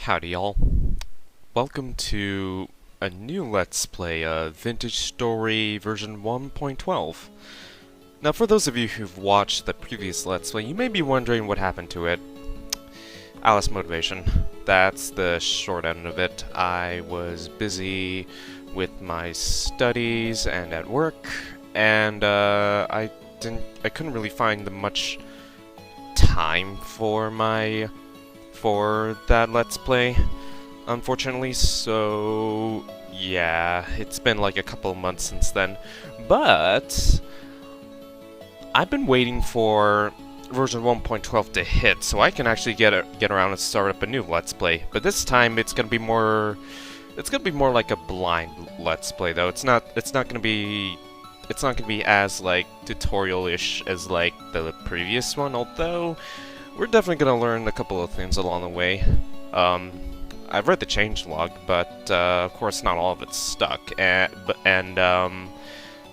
Howdy y'all. Welcome to a new Let's Play, Vintage Story version 1.12. Now for those of you who've watched the previous Let's Play, you may be wondering what happened to it. Alice motivation. That's the short end of it. I was busy with my studies and at work, and I couldn't really find much time for that Let's Play, unfortunately, so yeah, it's been like a couple of months since then, but I've been waiting for version 1.12 to hit so I can actually get around and start up a new Let's Play. But this time it's gonna be more like a blind Let's Play though. It's not gonna be as like tutorial-ish as like the previous one, although we're definitely gonna learn a couple of things along the way. I've read the changelog, but of course not all of it's stuck. There's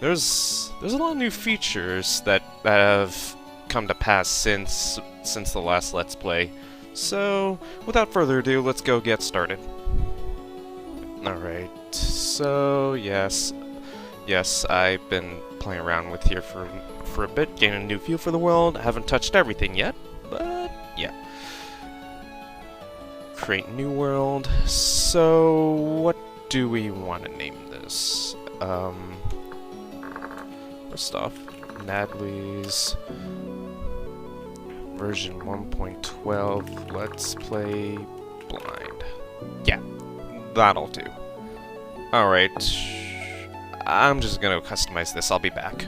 a lot of new features that have come to pass since the last Let's Play. So without further ado, let's go get started. Alright, so yes, I've been playing around with here for a bit, gaining a new feel for the world. I haven't touched everything yet, but yeah. Create new world. So what do we want to name this? First off, Nadley's version 1.12 Let's Play Blind. Yeah, that'll do. Alright, I'm just gonna customize this, I'll be back.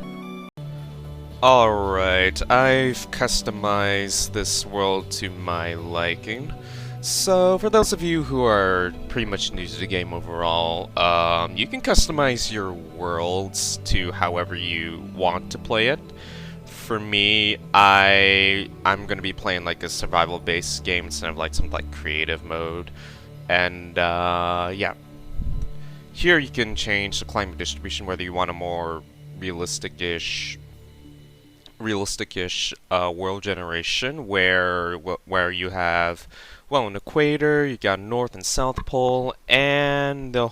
Alright, I've customized this world to my liking. So, for those of you who are pretty much new to the game overall, you can customize your worlds to however you want to play it. For me, I'm gonna be playing like a survival-based game instead of like some like creative mode. And yeah. Here you can change the climate distribution, whether you want a more realistic-ish world generation, where you have, well, an equator, you got North and South Pole, and the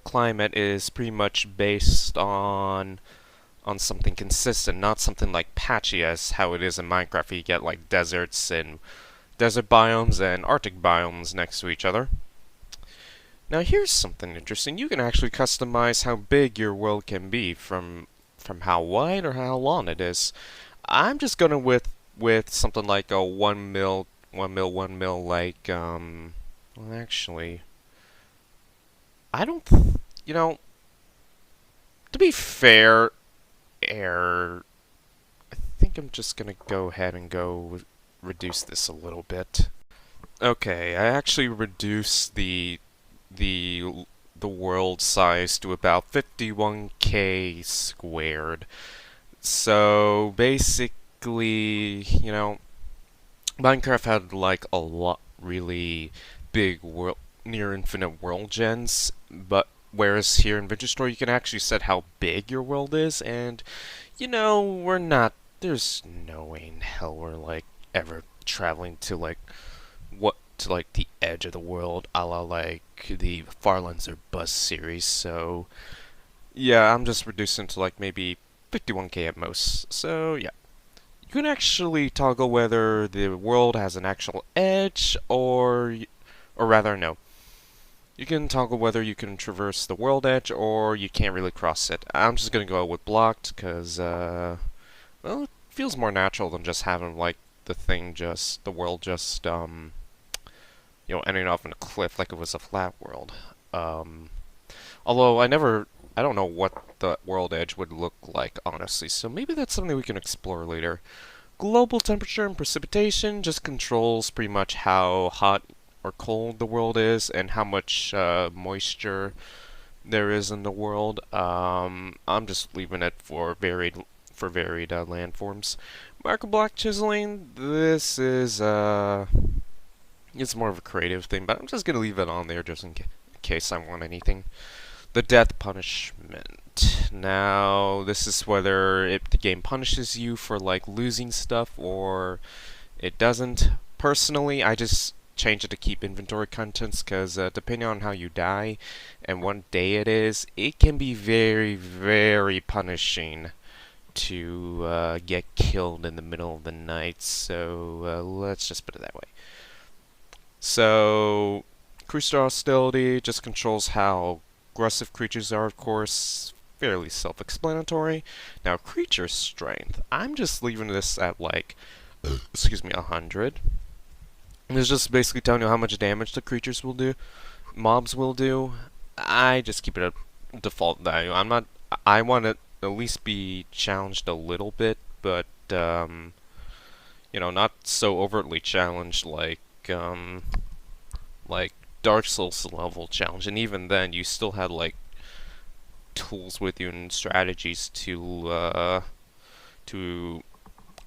climate is pretty much based on something consistent, not something like patchy as how it is in Minecraft. You get like deserts and desert biomes and Arctic biomes next to each other. Now here's something interesting. You can actually customize how big your world can be from how wide or how long it is. I'm just gonna with something like a 1 mil like well, actually I don't you know, to be fair, I think I'm just gonna go ahead and reduce this a little bit. Okay, I actually reduced the world size to about 51k squared. So basically, you know, Minecraft had like a lot really big world, near infinite world gens, but whereas here in Vintage Story you can actually set how big your world is, and you know, there's no way in hell we're like ever traveling to like the edge of the world, a la like the Farlands or Buzz series. So yeah, I'm just reducing to like maybe 51k at most. So yeah, you can actually toggle whether the world has an actual edge or rather no. You can toggle whether you can traverse the world edge or you can't really cross it. I'm just gonna go with blocked because well, it feels more natural than just having like the world just you know, ending off in a cliff like it was a flat world. Although I don't know what the world edge would look like, honestly, so maybe that's something we can explore later. Global temperature and precipitation just controls pretty much how hot or cold the world is and how much moisture there is in the world. I'm just leaving it for varied landforms. Marker block chiseling, this is it's more of a creative thing, but I'm just gonna leave it on there just in case I want anything. The death punishment. Now, this is whether the game punishes you for like losing stuff or it doesn't. Personally, I just change it to keep inventory contents, because depending on how you die and what day it is, it can be very, very punishing to get killed in the middle of the night. So let's just put it that way. So creature hostility just controls how aggressive creatures are, of course. Fairly self-explanatory. Now, creature strength. I'm just leaving this at like, excuse me, 100. And it's just basically telling you how much damage the creatures will do, mobs will do. I just keep it at default value. I'm not. I want to at least be challenged a little bit, but you know, not so overtly challenged like Dark Souls level challenge. And even then, you still had like tools with you and strategies to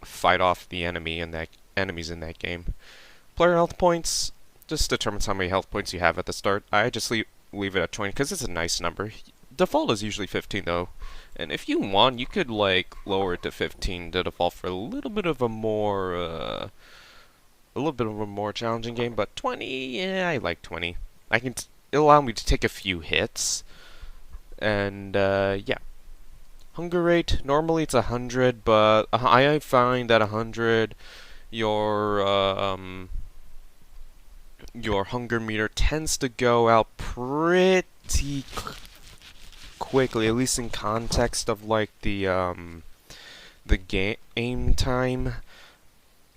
fight off the enemies in that game. Player health points just determines how many health points you have at the start. I just leave it at 20 because it's a nice number. Default is usually 15 though, and if you want, you could like lower it to 15 to default for a little bit of a more challenging game. But 20, yeah, I like 20. It'll allow me to take a few hits. And yeah, hunger rate normally it's 100, but I find that 100, your hunger meter tends to go out pretty quickly, at least in context of like the game time.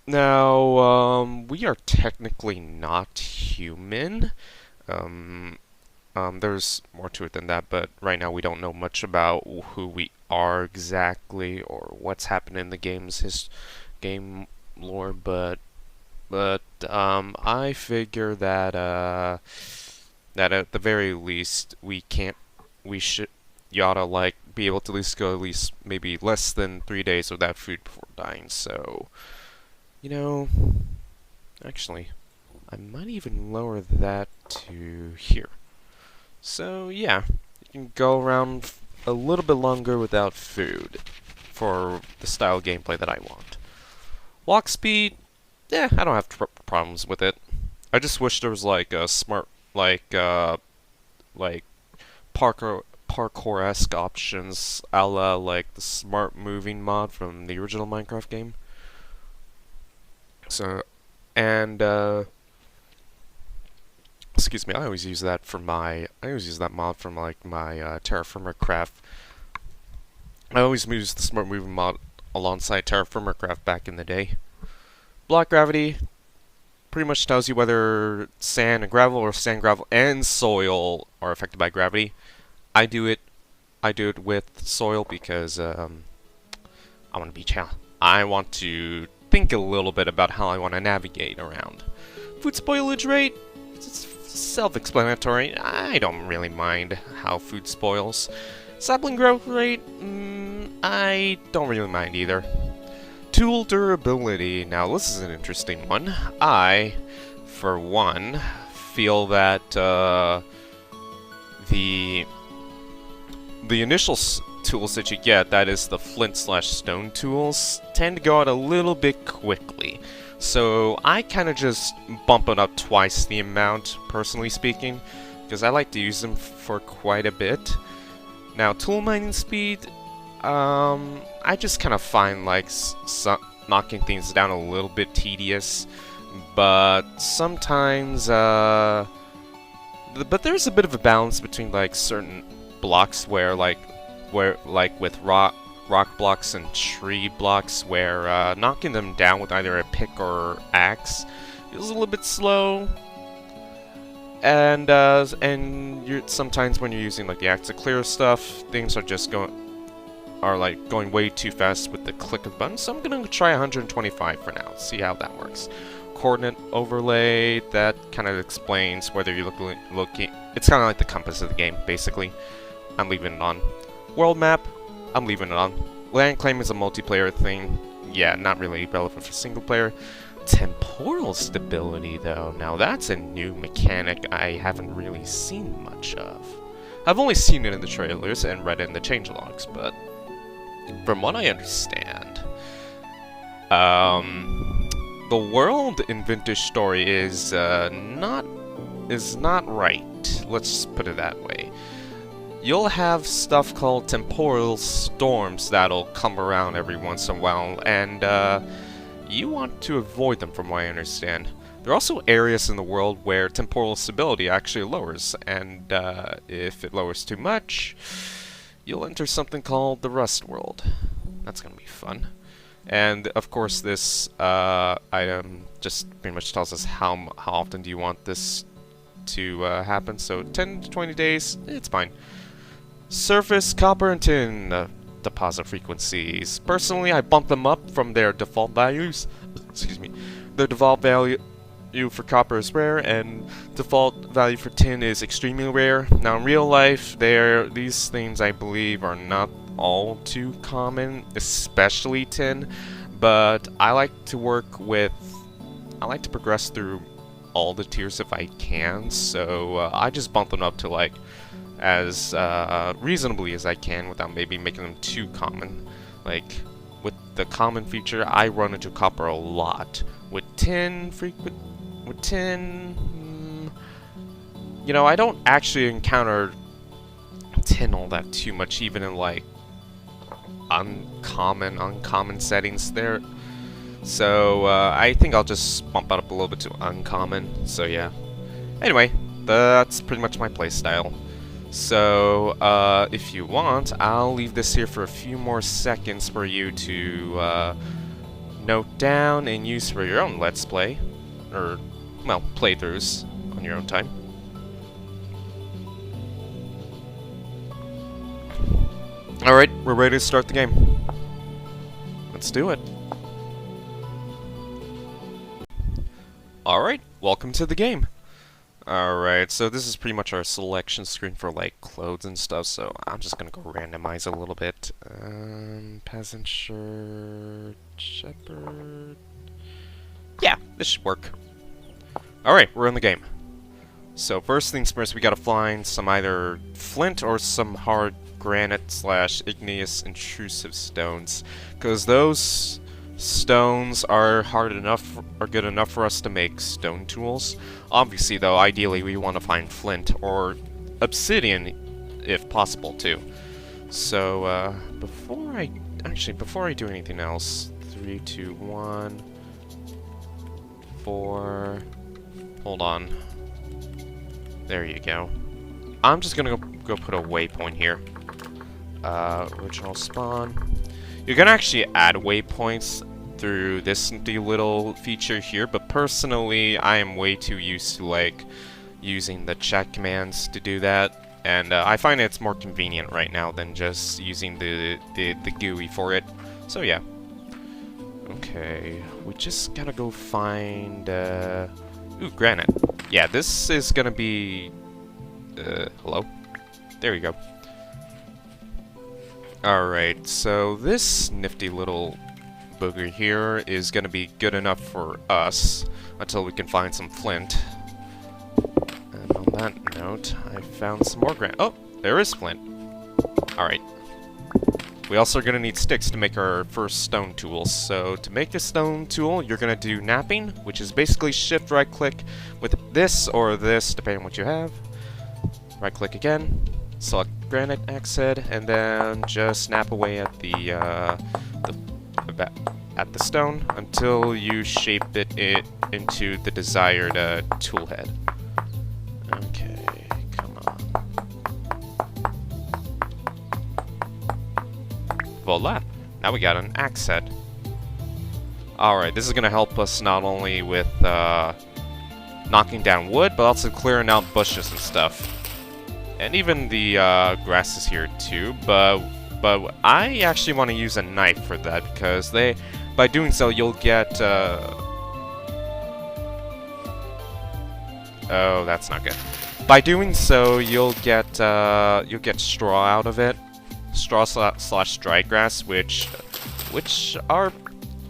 Now we are technically not human. There's more to it than that, but right now we don't know much about who we are exactly or what's happened in the game lore. But I figure that that at the very least you ought to like be able to at least go at least maybe less than 3 days without food before dying. So, you know, actually, I might even lower that to here. So yeah, you can go around a little bit longer without food for the style of gameplay that I want. Walk speed, yeah, I don't have problems with it. I just wish there was like a smart, like parkour-esque options, a la like the smart moving mod from the original Minecraft game. So, and excuse me, I always use that mod from like my Terraformer Craft. I always use the smart moving mod alongside Terraformer Craft back in the day. Block gravity pretty much tells you whether sand and gravel or sand, gravel, and soil are affected by gravity. I do it with soil because I want to be challenged. I want to think a little bit about how I want to navigate around. Food spoilage rate, it's self-explanatory. I don't really mind how food spoils. Sapling growth rate, I don't really mind either. Tool durability. Now this is an interesting one. I, for one, feel that the initial tools that you get, that is the flint/stone tools, tend to go out a little bit quickly. So I kind of just bump it up twice the amount, personally speaking, because I like to use them for quite a bit. Now, tool mining speed, I just kind of find like knocking things down a little bit tedious, but sometimes, but there's a bit of a balance between like certain blocks where with rock blocks and tree blocks, where knocking them down with either a pick or axe feels a little bit slow, and sometimes when you're using like the axe to clear stuff, things are just going way too fast with the click of the button. So I'm gonna try 125 for now, see how that works. Coordinate overlay, that kind of explains whether you're looking. It's kind of like the compass of the game, basically. I'm leaving it on. World map, I'm leaving it on. Land claim is a multiplayer thing. Yeah, not really relevant for single player. Temporal stability, though. Now that's a new mechanic I haven't really seen much of. I've only seen it in the trailers and read it in the changelogs, but from what I understand, the world in Vintage Story is not right. Let's put it that way. You'll have stuff called temporal storms that'll come around every once in a while, and you want to avoid them from what I understand. There are also areas in the world where temporal stability actually lowers, and if it lowers too much, you'll enter something called the Rust World. That's gonna be fun. And of course this item just pretty much tells us how often do you want this to happen, so 10 to 20 days, it's fine. Surface copper and tin deposit frequencies. Personally, I bump them up from their default values. Excuse me. Their default value for copper is rare, and default value for tin is extremely rare. Now, in real life, these things I believe are not all too common, especially tin. But I like to progress through all the tiers if I can. So I just bump them up to like as reasonably as I can without maybe making them too common. Like with the common feature, I run into copper a lot. With tin, you know, I don't actually encounter tin all that too much, even in like uncommon settings there. So I think I'll just bump it up a little bit to uncommon. So yeah. Anyway, that's pretty much my playstyle. So, if you want, I'll leave this here for a few more seconds for you to note down and use for your own Let's Play, or, well, playthroughs on your own time. Alright, we're ready to start the game. Let's do it. Alright, welcome to the game. Alright, so this is pretty much our selection screen for like clothes and stuff, so I'm just gonna go randomize a little bit. Peasant shirt, shepherd. Yeah, this should work. Alright, we're in the game. So first things first, we gotta find some either flint or some hard granite / igneous intrusive stones, because those stones are good enough for us to make stone tools. Obviously though, ideally we want to find flint or obsidian if possible too. So before I do anything else, 3, 2, 1, 4, hold on, there you go. I'm just gonna go put a waypoint here. Original spawn. You're gonna actually add waypoints through this little feature here, but personally, I am way too used to like using the check commands to do that, and I find it's more convenient right now than just using the GUI for it. So yeah. Okay, we just gotta go find ooh, granite. Yeah, this is gonna be hello? There you go. Alright, so this nifty little booger here is gonna be good enough for us until we can find some flint. And on that note, I found some more granite. Oh, there is flint. Alright. We also are gonna need sticks to make our first stone tools. So to make the stone tool, you're gonna do napping, which is basically shift right click with this or this, depending on what you have. Right click again, select granite axe head, and then just snap away at the stone until you shape it into the desired tool head. Okay, come on. Voila! Now we got an axe head. Alright, this is gonna help us not only with knocking down wood, but also clearing out bushes and stuff. And even the grasses here too, but I actually want to use a knife for that, because by doing so you'll get oh, that's not good. By doing so you'll get straw out of it, straw / dry grass, which are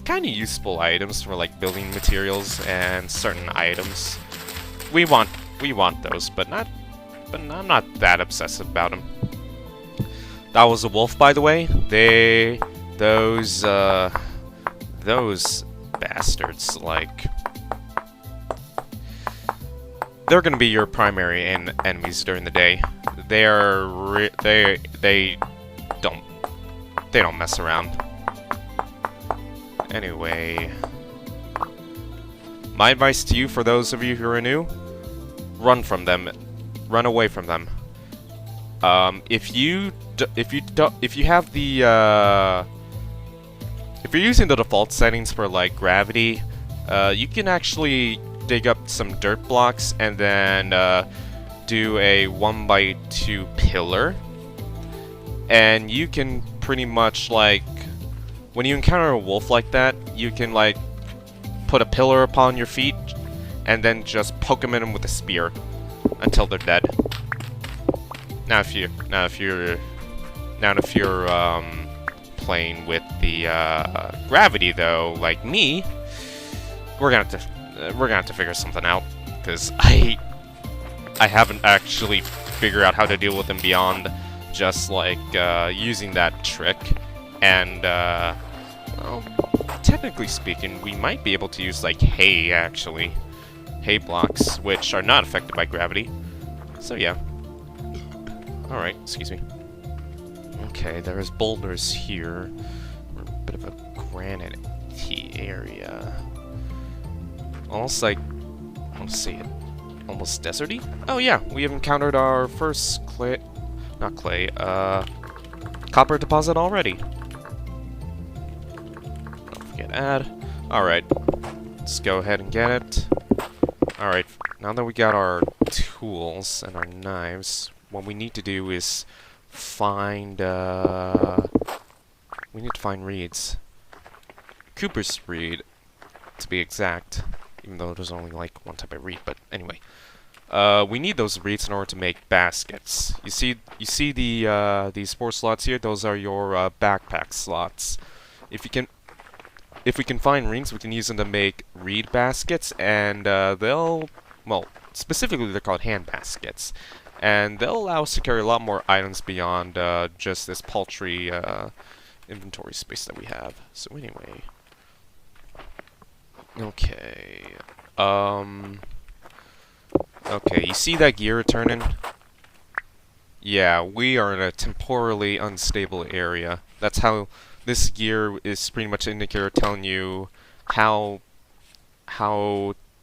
kind of useful items for like building materials and certain items. We want those, but I'm not that obsessive about them. That was a wolf, by the way. Those bastards, like... They're gonna be your primary enemies during the day. They don't mess around. Anyway, my advice to you, for those of you who are new, run from them, run away from them. If you're using the default settings for like gravity, you can actually dig up some dirt blocks and then do a 1x2 pillar, and you can pretty much, like, when you encounter a wolf like that, you can like put a pillar upon your feet and then just poke them in them with a spear until they're dead. Now if you're playing with the gravity though, like me, we're gonna have to figure something out, because I haven't actually figured out how to deal with them beyond just like using that trick. And well, technically speaking, we might be able to use like hay, actually, hay blocks, which are not affected by gravity. So yeah. All right, excuse me. Okay, there's boulders here. We're a bit of a granite-y area. Almost like, let's see it, almost deserty? Oh yeah, we have encountered our first copper deposit already. Don't forget add. Alright, let's go ahead and get it. Alright, now that we got our tools and our knives, what we need to do is find, we need to find reeds. Cooper's reed, to be exact. Even though there's only like one type of reed, but anyway. We need those reeds in order to make baskets. You see these 4 slots here? Those are your backpack slots. If we can find rings, we can use them to make reed baskets, and well, specifically they're called hand baskets, and they'll allow us to carry a lot more items beyond just this paltry inventory space that we have. So anyway. Okay, okay, you see that gear turning? Yeah, we are in a temporally unstable area. That's how this gear is pretty much an indicator telling you how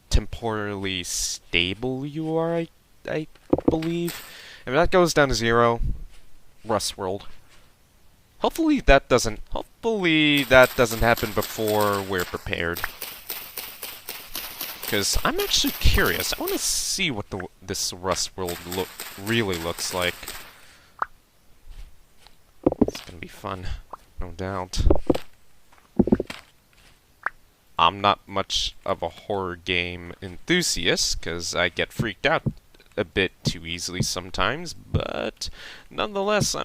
temporally stable you are, I believe. If that goes down to 0, Rust World. Hopefully that doesn't happen before we're prepared. Because I'm actually curious. I want to see what this Rust World really looks like. It's gonna be fun, no doubt. I'm not much of a horror game enthusiast, because I get freaked out a bit too easily sometimes. But nonetheless,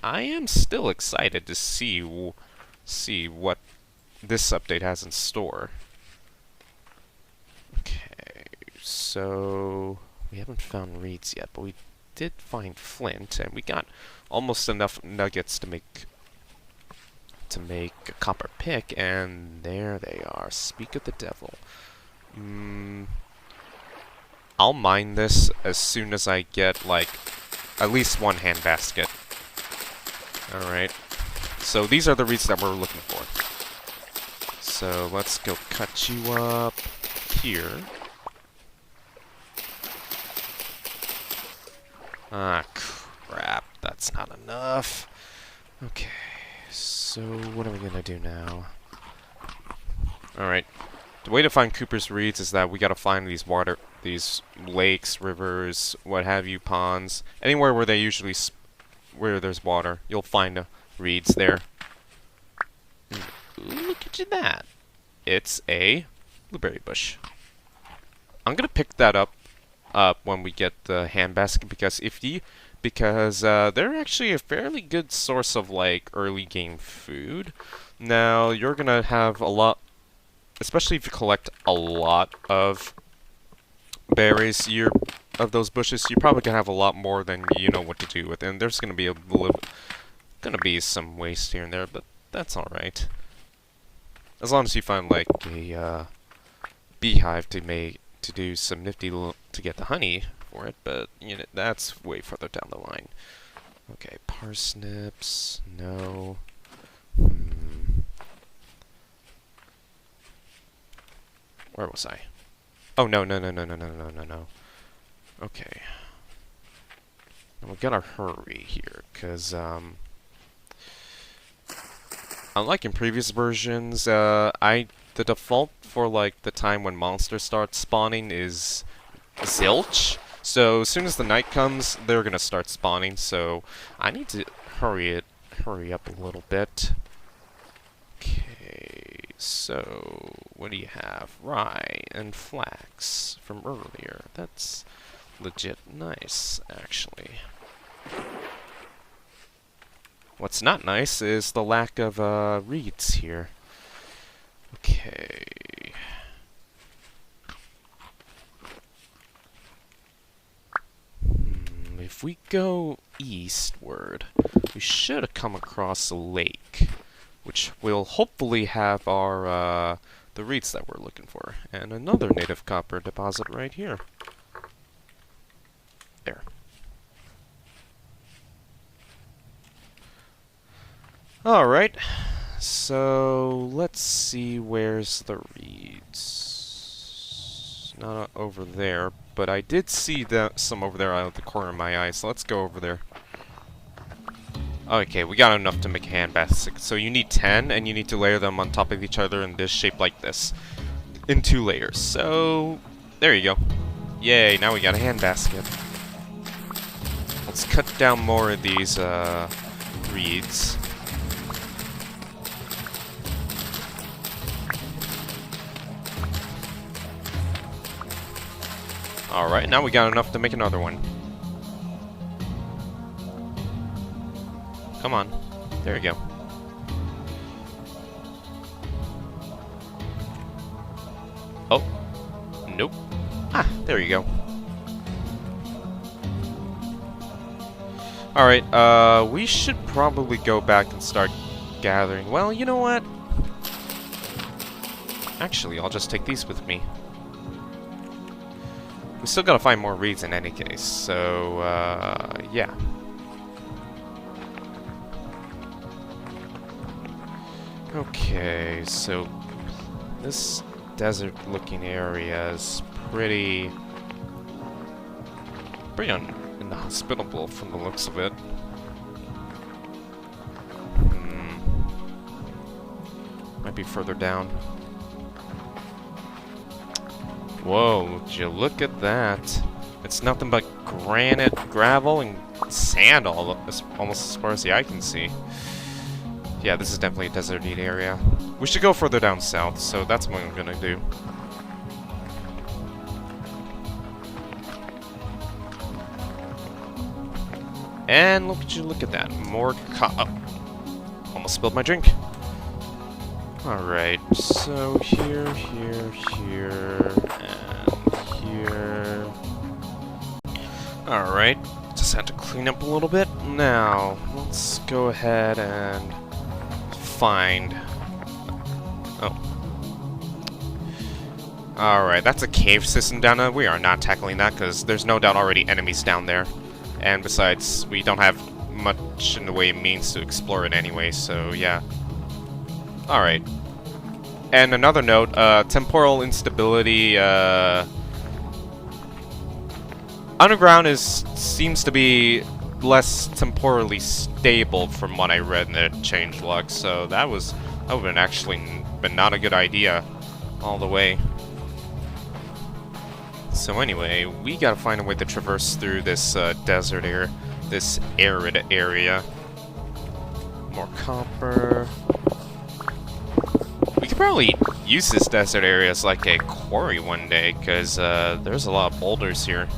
I am still excited to see what this update has in store. So, we haven't found reeds yet, but we did find flint, and we got almost enough nuggets to make a copper pick, and there they are. Speak of the devil. I'll mine this as soon as I get, like, at least 1 hand basket. Alright. So these are the reeds that we're looking for. So let's go cut you up here. Ah, crap. That's not enough. Okay. So, what are we gonna do now? Alright. The way to find Cooper's reeds is that we gotta find these lakes, rivers, what have you, ponds. Anywhere where they usually where there's water, you'll find reeds there. Look at that. It's a blueberry bush. I'm gonna pick that up when we get the hand basket, because they're actually a fairly good source of like early game food. Now you're gonna have a lot, especially if you collect a lot of berries of those bushes. You're probably gonna have a lot more than you know what to do with, and there's gonna be some waste here and there, but that's all right. As long as you find like a beehive to do some nifty to get the honey for it, but you know that's way further down the line. Okay, parsnips, no. Where was I? Oh no. Okay. And we gotta hurry here, cause unlike in previous versions, the default for like the time when monsters start spawning is zilch. So as soon as the night comes, they're gonna start spawning. So I need to hurry up a little bit. Okay, so what do you have? Rye and flax from earlier. That's legit nice, actually. What's not nice is the lack of reeds here. Okay. If we go eastward, we should have come across a lake, which will hopefully have our the reeds that we're looking for, and another native copper deposit right here. There. Alright, so let's see where's the reeds. Not over there, but I did see some over there out of the corner of my eye, so let's go over there. Okay, we got enough to make a hand basket. So you need 10, and you need to layer them on top of each other in this shape like this. In 2 layers. So, there you go. Yay, now we got a hand basket. Let's cut down more of these reeds. Alright, now we got enough to make another one. Come on. There we go. Oh. Nope. Ah, there you go. Alright, we should probably go back and start gathering. Well, you know what? Actually, I'll just take these with me. We still gotta find more reeds in any case, so, yeah. Okay, so this desert-looking area is pretty inhospitable from the looks of it. Might be further down. Whoa, would you look at that? It's nothing but granite, gravel, and sand almost as far as the eye can see. Yeah, this is definitely a desert-y area. We should go further down south, so that's what I'm gonna do. And look at that. More oh, almost spilled my drink. Alright, so here, and here. Alright, just had to clean up a little bit. Now, let's go ahead and find... Oh. Alright, that's a cave system down there. We are not tackling that because there's no doubt already enemies down there. And besides, we don't have much in the way of means to explore it anyway, so yeah. Alright. And another note, temporal instability, underground seems to be less temporally stable from what I read in the changelog, so that would have actually been not a good idea all the way. So anyway, we gotta find a way to traverse through this desert area, this arid area. More copper. We could probably use this desert area as like a quarry one day, because there's a lot of boulders here.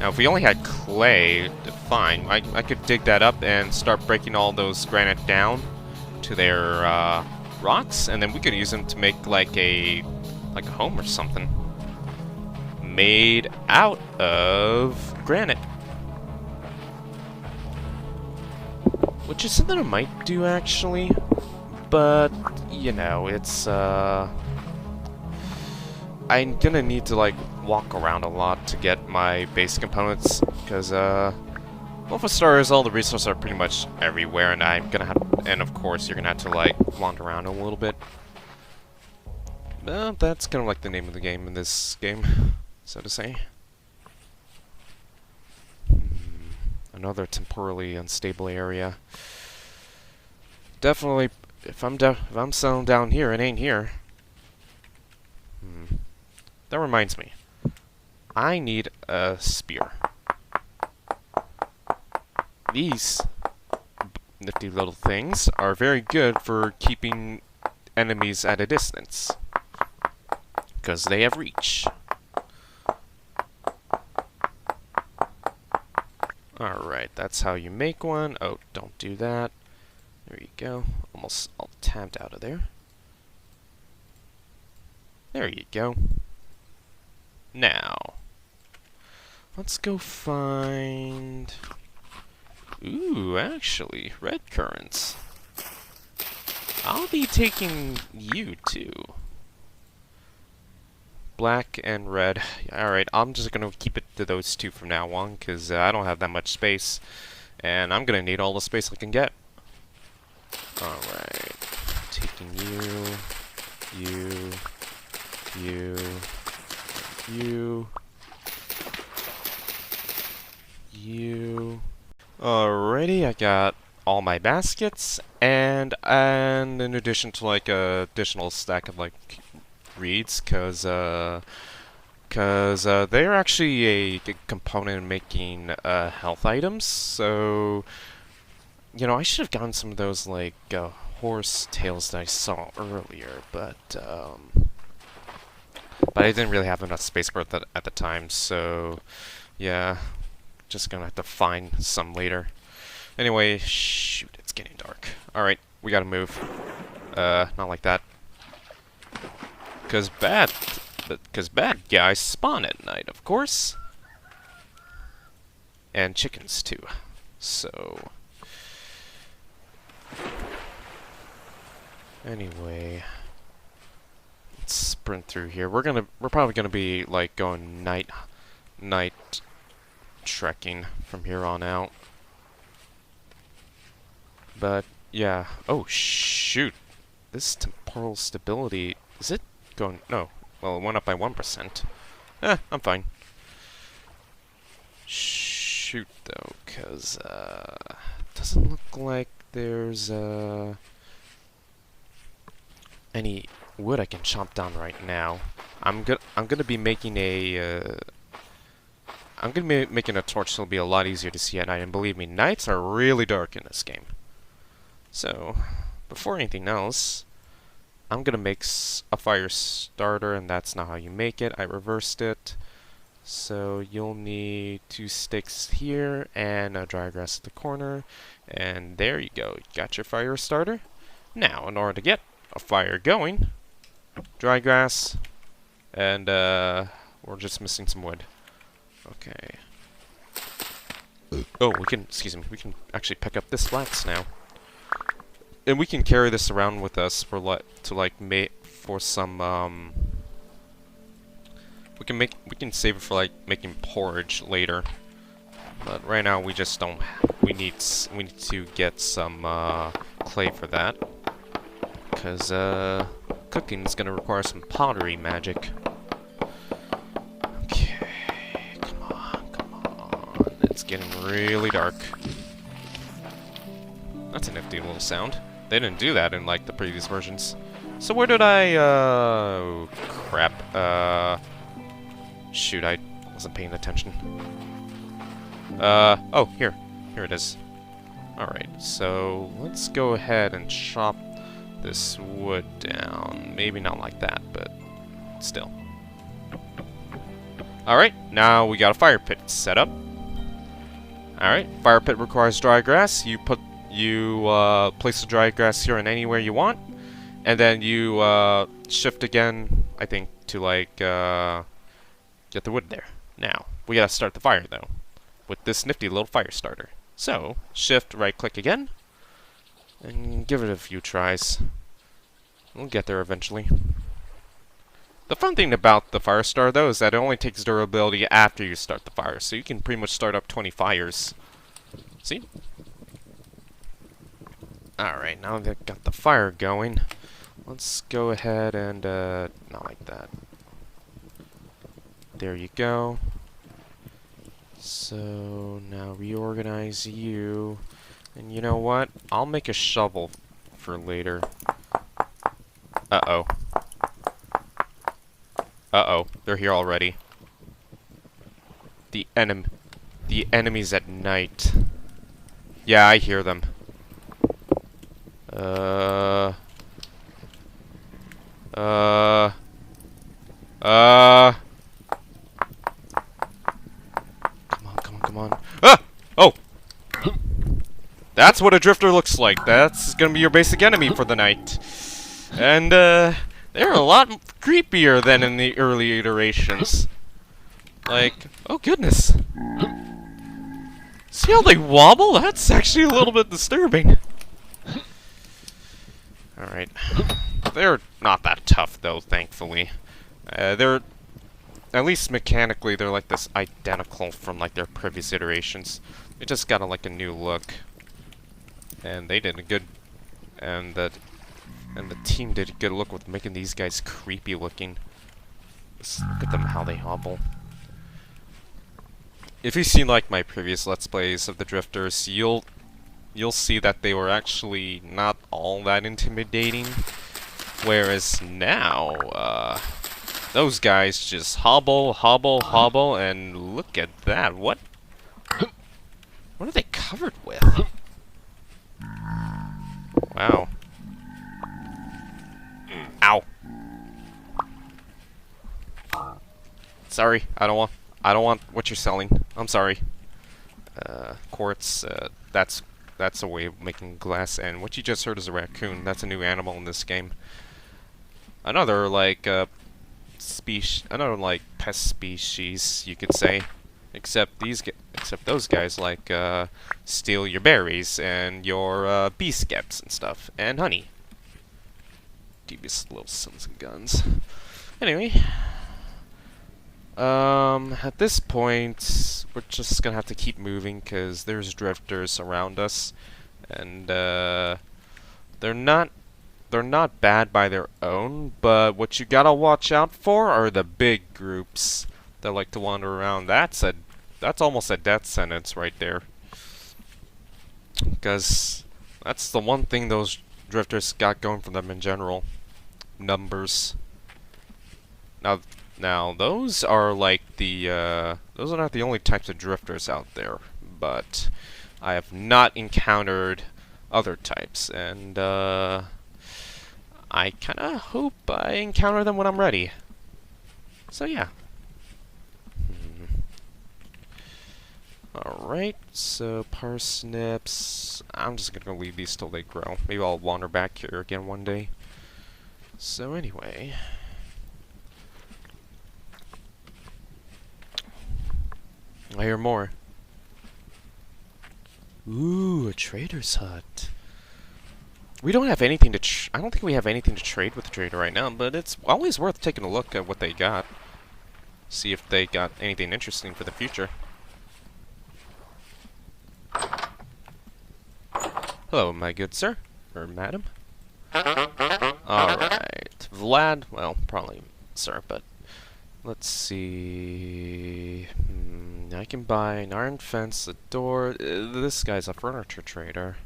Now, if we only had clay, fine. I could dig that up and start breaking all those granite down to their rocks, and then we could use them to make like a home or something. Made out of granite. Which is something I might do, actually. but, you know, it's, I'm gonna need to, like, walk around a lot to get my base components, because, well, for starters, all the resources are pretty much everywhere, and I'm gonna have, and of course, you're gonna have to, like, wander around a little bit. Well, that's kind of like the name of the game in this game, so to say. Another temporally unstable area. Definitely, if I'm settling down here, it ain't here. That reminds me. I need a spear. These nifty little things are very good for keeping enemies at a distance, because they have reach. Alright, that's how you make one. Oh, don't do that. There you go. Almost all tabbed out of there. There you go. Now, let's go find... Ooh, actually, red currants. I'll be taking you too. Black and red. Alright, I'm just gonna keep it to those two from now on, because I don't have that much space. And I'm gonna need all the space I can get. Alright. Taking you. Alrighty, I got all my baskets, and in addition to, like, a additional stack of, like, reeds, cause they're actually a component in making health items. So, you know, I should have gotten some of those, like, horse tails that I saw earlier, but I didn't really have enough space for it at the time. So, yeah, just gonna have to find some later. Anyway, shoot, it's getting dark. All right, we gotta move. Not like that. Because bad guys spawn at night, of course. And chickens, too. So... Anyway... Let's sprint through here. We're probably gonna be, like, going night trekking from here on out. But, yeah. Oh, shoot. This temporal stability... Is it going... No. Well, it went up by 1%. I'm fine. Shoot, though, because, doesn't look like there's, any wood I can chop down right now. I'm gonna be making a, I'm gonna be making a torch so it'll be a lot easier to see at night, and believe me, nights are really dark in this game. So, before anything else... I'm gonna make a fire starter, and that's not how you make it. I reversed it. So you'll need 2 sticks here and a dry grass at the corner. And there you go. You got your fire starter. Now, in order to get a fire going, dry grass, and we're just missing some wood. Okay. Oh, we can actually pick up this flax now. And we can carry this around with us for some we can save it for like making porridge later. But right now we just don't we need to get some clay for that, cuz cooking is going to require some pottery magic. Okay. Come on. It's getting really dark. That's a nifty little sound. They didn't do that in, like, the previous versions. So where did I, oh, crap. Shoot, I wasn't paying attention. Oh, here. Here it is. Alright, so let's go ahead and chop this wood down. Maybe not like that, but still. Alright, now we got a fire pit set up. Alright, fire pit requires dry grass. You place the dry grass here and anywhere you want, and then you shift again, I think, to like get the wood there. Now we gotta start the fire though with this nifty little fire starter. So shift right click again and give it a few tries. We'll get there eventually. The fun thing about the fire starter, though, is that it only takes durability after you start the fire, so you can pretty much start up 20 fires. See? Alright, now that I've got the fire going, let's go ahead and, not like that. There you go. So, now reorganize you. And you know what? I'll make a shovel for later. Uh-oh. Uh-oh. They're here already. The enemies at night. Yeah, I hear them. Come on. Ah! Oh! That's what a drifter looks like. That's gonna be your basic enemy for the night. And, they're a lot creepier than in the early iterations. Like, oh goodness. See how they wobble? That's actually a little bit disturbing. Alright. They're not that tough, though, thankfully. They're... At least mechanically, they're like this identical from, like, their previous iterations. They just got, like, a new look. And they did a good... And the team did a good look with making these guys creepy looking. Just look at them, how they hobble. If you've seen, like, my previous Let's Plays of the Drifters, you'll see that they were actually not all that intimidating. Whereas now, those guys just hobble, hobble, hobble, and look at that. What are they covered with? Wow. Ow. Sorry, I don't want what you're selling. I'm sorry. Quartz, that's a way of making glass, and what you just heard is a raccoon. That's a new animal in this game. Another, like, another, like, pest species, you could say. Except those guys, like, steal your berries and your, bee skeps and stuff, and honey. Devious little sons of guns. Anyway. At this point, we're just gonna have to keep moving, because there's drifters around us. And, they're not bad by their own, but what you gotta watch out for are the big groups that like to wander around. That's almost a death sentence right there. Because that's the one thing those drifters got going for them in general. Numbers. Now those are like those are not the only types of drifters out there, but I have not encountered other types, and I kinda hope I encounter them when I'm ready. So yeah. Alright, so parsnips. I'm just gonna leave these till they grow. Maybe I'll wander back here again one day. So anyway. I hear more. Ooh, a trader's hut. We don't have anything to I don't think we have anything to trade with the trader right now, but it's always worth taking a look at what they got. See if they got anything interesting for the future. Hello, my good sir. Or madam. Alright. Vlad, well, probably sir, but let's see. I can buy an iron fence, a door. This guy's a furniture trader.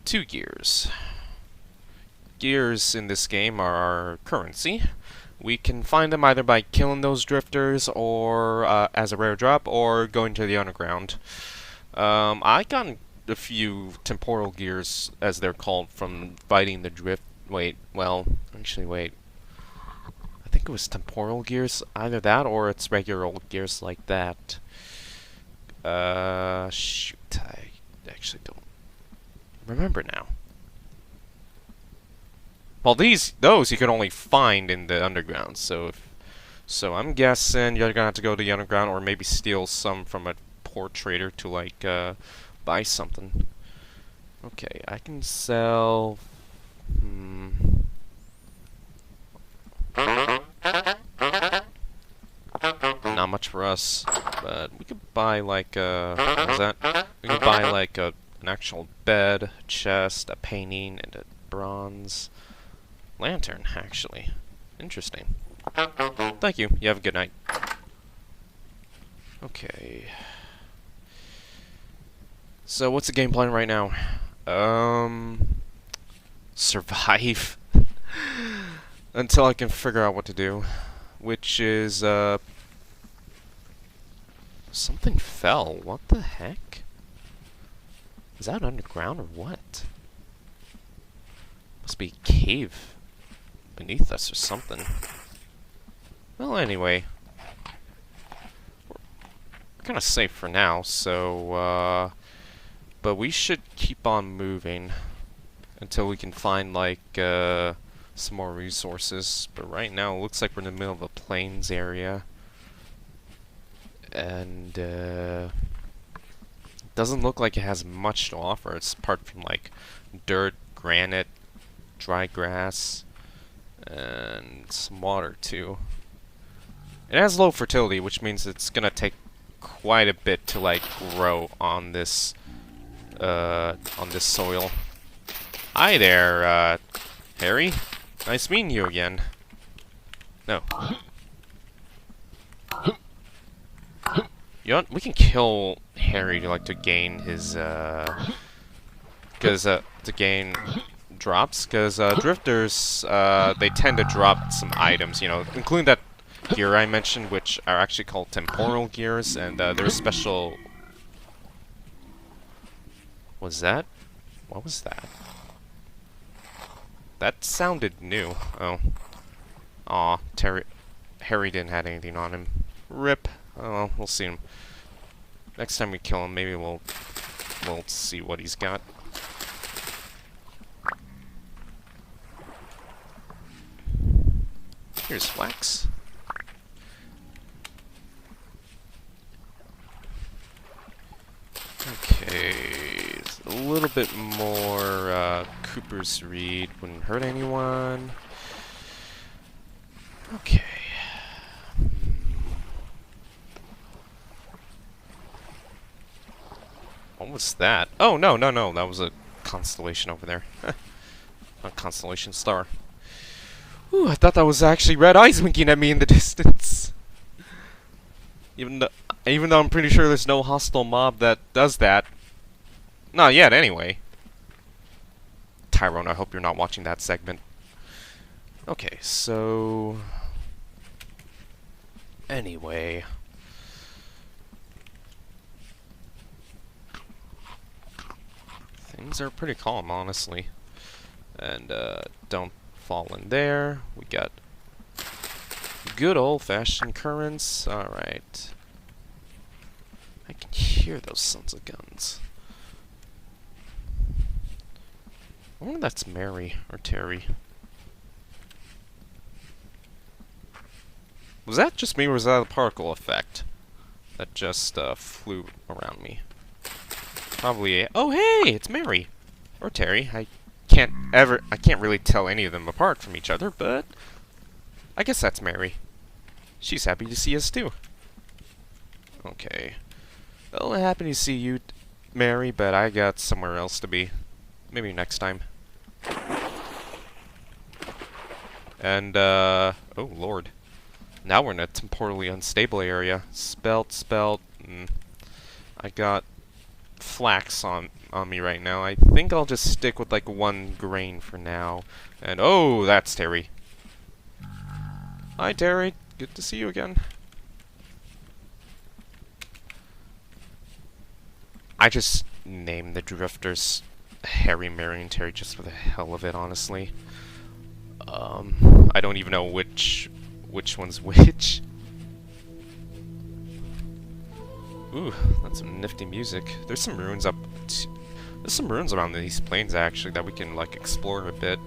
2 gears. Gears in this game are our currency. We can find them either by killing those drifters, or as a rare drop, or going to the underground. I got a few temporal gears, as they're called, from fighting the drift. Wait, actually, wait. I think it was temporal gears. Either that, or it's regular old gears like that. Shoot, I actually don't remember now. Well, those you can only find in the underground. So I'm guessing you're gonna have to go to the underground, or maybe steal some from a poor trader to like buy something. Okay, I can sell. Not much for us, but we could buy like what was that? We could buy like an actual bed, a chest, a painting, and a bronze lantern, actually. Interesting. Thank you. You have a good night. Okay. So what's the game plan right now? Survive until I can figure out what to do, which is something fell. What the heck? Is that underground or what? Must be a cave beneath us or something. Well, anyway, we're kind of safe for now, so but we should keep on moving until we can find like some more resources. But right now it looks like we're in the middle of a plains area, and doesn't look like it has much to offer. It's apart from like dirt, granite, dry grass, and some water too. It has low fertility, which means it's gonna take quite a bit to like grow on this soil. Hi there, Harry. Nice meeting you again. No. You know what? We can kill Harry to gain his to gain drops, because drifters they tend to drop some items, you know, including that gear I mentioned, which are actually called temporal gears, and they're special. Was that? What was that? That sounded new. Oh. Aw, Harry didn't have anything on him. Rip. Oh well, we'll see him. Next time we kill him, maybe we'll see what he's got. Here's flax. Okay, a little bit more Cooper's Reed wouldn't hurt anyone. Okay. What was that? Oh, no, no, no, that was a constellation over there. A constellation star. Ooh, I thought that was actually red eyes winking at me in the distance. Even though I'm pretty sure there's no hostile mob that does that. Not yet, anyway. Tyrone, I hope you're not watching that segment. Okay, so... Anyway... Things are pretty calm, honestly. And, don't fall in there. We got good old-fashioned currents. Alright. I can hear those sons of guns. I wonder if that's Mary or Terry. Was that just me, or was that a particle effect that just flew around me? Probably. Oh, hey, it's Mary or Terry. I can't really tell any of them apart from each other, but I guess that's Mary. She's happy to see us too. Okay. Well, happy to see you, Mary, but I got somewhere else to be. Maybe next time. And, oh, Lord. Now we're in a temporally unstable area. Spelt. I got flax on me right now. I think I'll just stick with, like, one grain for now. And, oh, that's Terry. Hi, Terry. Good to see you again. I just named the drifters Harry, Mary, and Terry just for the hell of it, honestly. I don't even know which one's which. Ooh, that's some nifty music. There's some ruins there's some ruins around these plains, actually, that we can, like, explore a bit.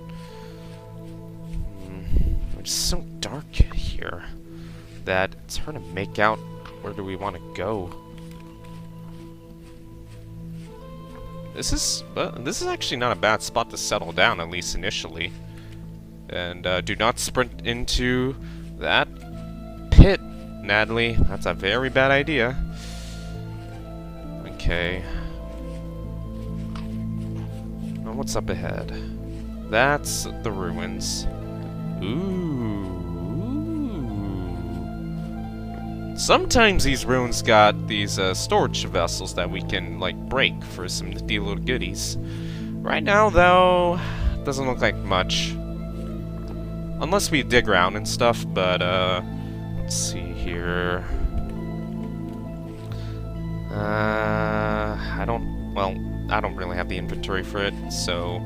It's so dark here that it's hard to make out where do we want to go. This is actually not a bad spot to settle down, at least initially. And do not sprint into that pit, Natalie. That's a very bad idea. Okay. Now what's up ahead? That's the ruins. Ooh. Sometimes these ruins got these storage vessels that we can like break for some nifty little goodies. Right now, though, doesn't look like much. Unless we dig around and stuff, but let's see here. I don't really have the inventory for it, so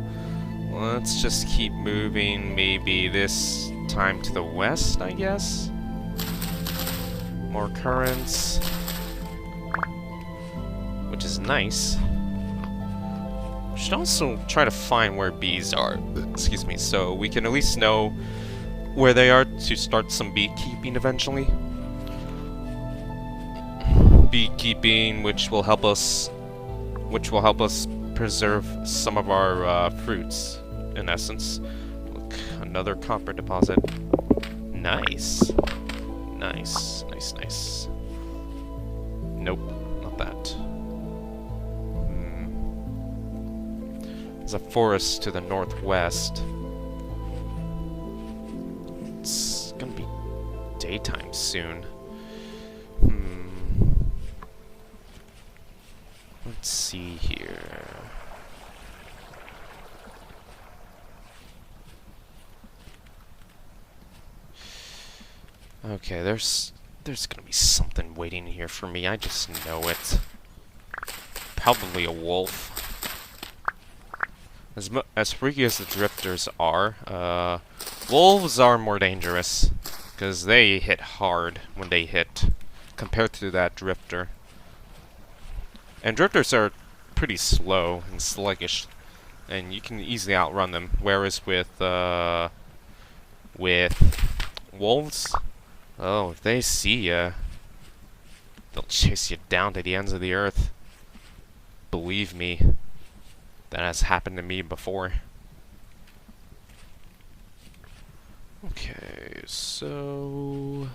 let's just keep moving. Maybe this time to the west, I guess. More currents, which is nice. We should also try to find where bees are, excuse me, so we can at least know where they are to start some beekeeping eventually. Beekeeping, which will help us preserve some of our fruits, in essence. Look, another copper deposit. Nice. Nice, nice, nice. Nope, not that. There's a forest to the northwest. It's gonna be daytime soon. Let's see here. Okay, there's gonna be something waiting here for me. I just know it. Probably a wolf. As freaky as the drifters are, wolves are more dangerous because they hit hard when they hit, compared to that drifter. And drifters are pretty slow and sluggish, and you can easily outrun them. Whereas with wolves, oh, if they see ya, they'll chase you down to the ends of the earth. Believe me, that has happened to me before. Okay, so...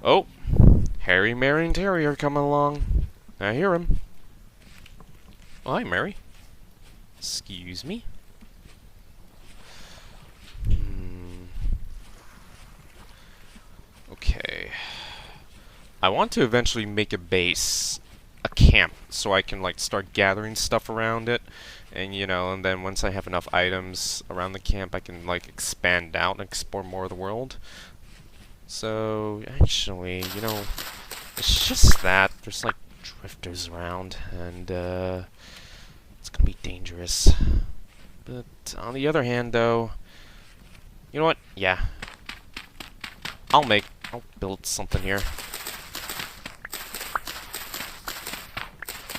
Oh! Harry, Mary, and Terry are coming along. I hear him. Oh, hi, Mary. Excuse me. Okay. I want to eventually make a base, a camp, so I can, like, start gathering stuff around it. And, you know, and then once I have enough items around the camp, I can, like, expand out and explore more of the world. So, actually, you know, it's just that there's, like, drifters around, and, it's gonna be dangerous. But, on the other hand, though, you know what? Yeah. I'll build something here.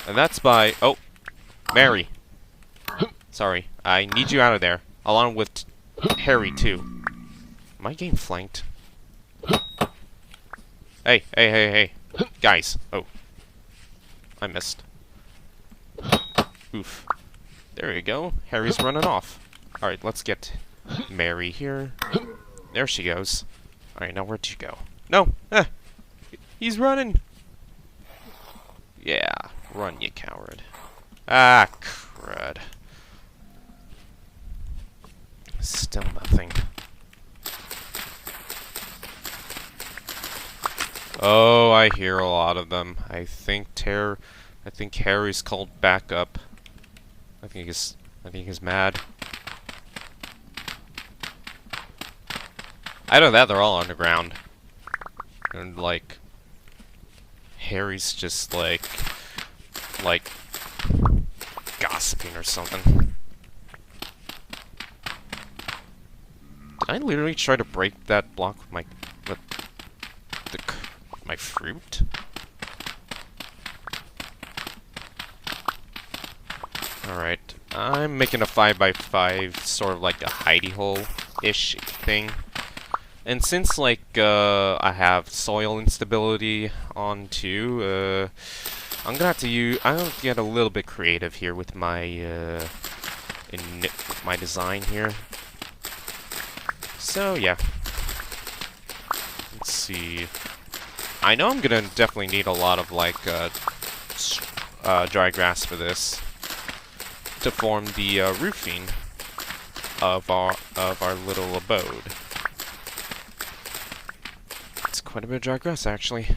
And that's by... Oh! Mary! Sorry, I need you out of there. Along with Harry, too. Am I getting flanked? Hey, hey, hey, hey. Guys. Oh. I missed. Oof. There you go. Harry's running off. Alright, let's get Mary here. There she goes. Alright, now where'd you go? No! He's running! Yeah, run, you coward. Ah, crud. Still nothing. Oh, I hear a lot of them. I think Harry's called back up. I think he's mad. I know that they're all underground. And like Harry's just like gossiping or something. Did I literally try to break that block with my my fruit? Alright, I'm making a 5x5, sort of like a hidey hole-ish thing. And since, like, I have soil instability on too, I'm gonna get a little bit creative here with my, with my design here. So yeah. Let's see. I know I'm gonna definitely need a lot of like dry grass for this to form the roofing of our little abode. It's quite a bit of dry grass actually,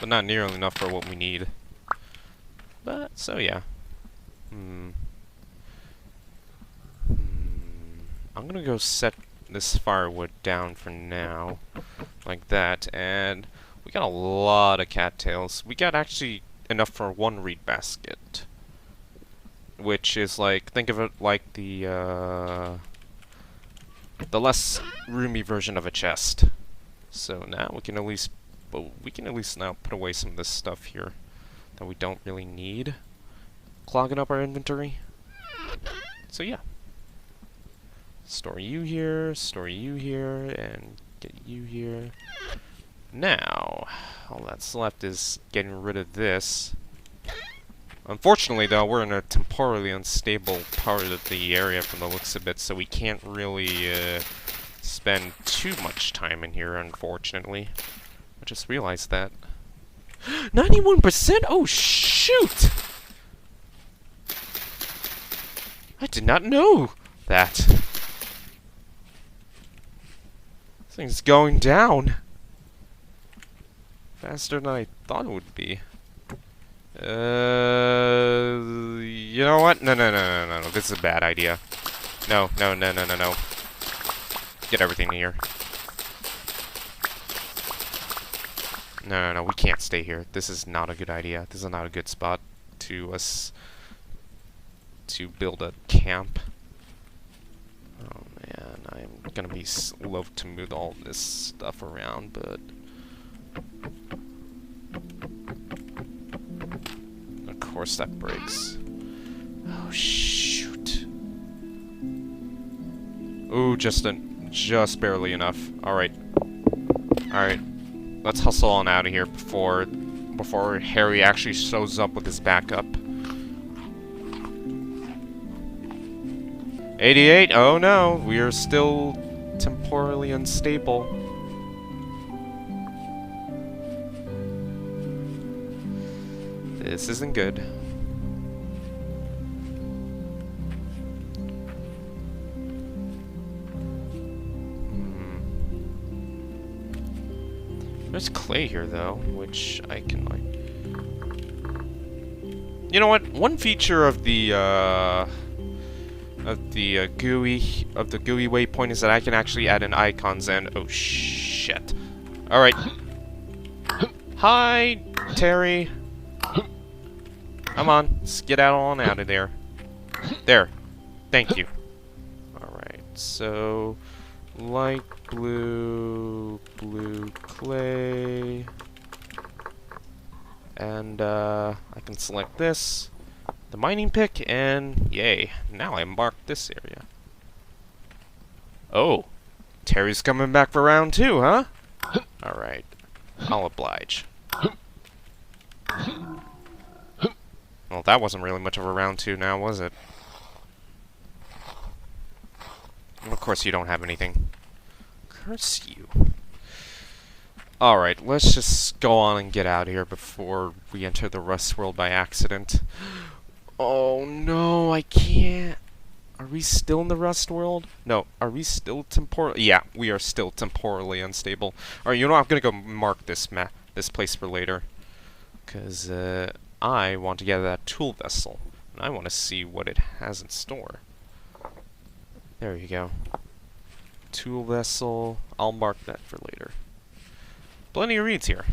but not nearly enough for what we need. But so yeah. I'm gonna go set this firewood down for now, like that, and we got a lot of cattails. We got actually enough for one reed basket, which is like, think of it like the less roomy version of a chest. So now we can at least, well, now put away some of this stuff here that we don't really need, clogging up our inventory. So yeah. Store you here, and get you here. Now, all that's left is getting rid of this. Unfortunately, though, we're in a temporally unstable part of the area from the looks of it, so we can't really spend too much time in here, unfortunately. I just realized that. 91%? Oh, shoot! I did not know that. Thing's going down faster than I thought it would be. You know what? No. This is a bad idea. No. Get everything here. No. We can't stay here. This is not a good idea. This is not a good spot to build a camp. Oh man, I'm gonna be slow to move all this stuff around, but of course that breaks. Oh shoot! Ooh, just barely enough. All right. Let's hustle on out of here before Harry actually shows up with his backup. 88? Oh no, we are still temporally unstable. This isn't good. There's clay here though, which I can like... You know what? One feature of the GUI waypoint is that I can actually add in icons and oh shit. Alright. Hi, Terry. Come on, let's get on out of there. There. Thank you. Alright, so light blue clay. And I can select this. The mining pick, and yay, now I marked this area. Oh, Terry's coming back for round 2, huh? Alright, I'll oblige. Well, that wasn't really much of a round 2 now, was it? And of course you don't have anything. Curse you. Alright, let's just go on and get out of here before we enter the Rust world by accident. Oh no, I can't. Are we still in the Rust world? No, are we still temporally? Yeah, we are still temporally unstable. Alright, you know what? I'm gonna go mark this place for later. Because I want to get that tool vessel. And I want to see what it has in store. There you go. Tool vessel. I'll mark that for later. Plenty of reeds here.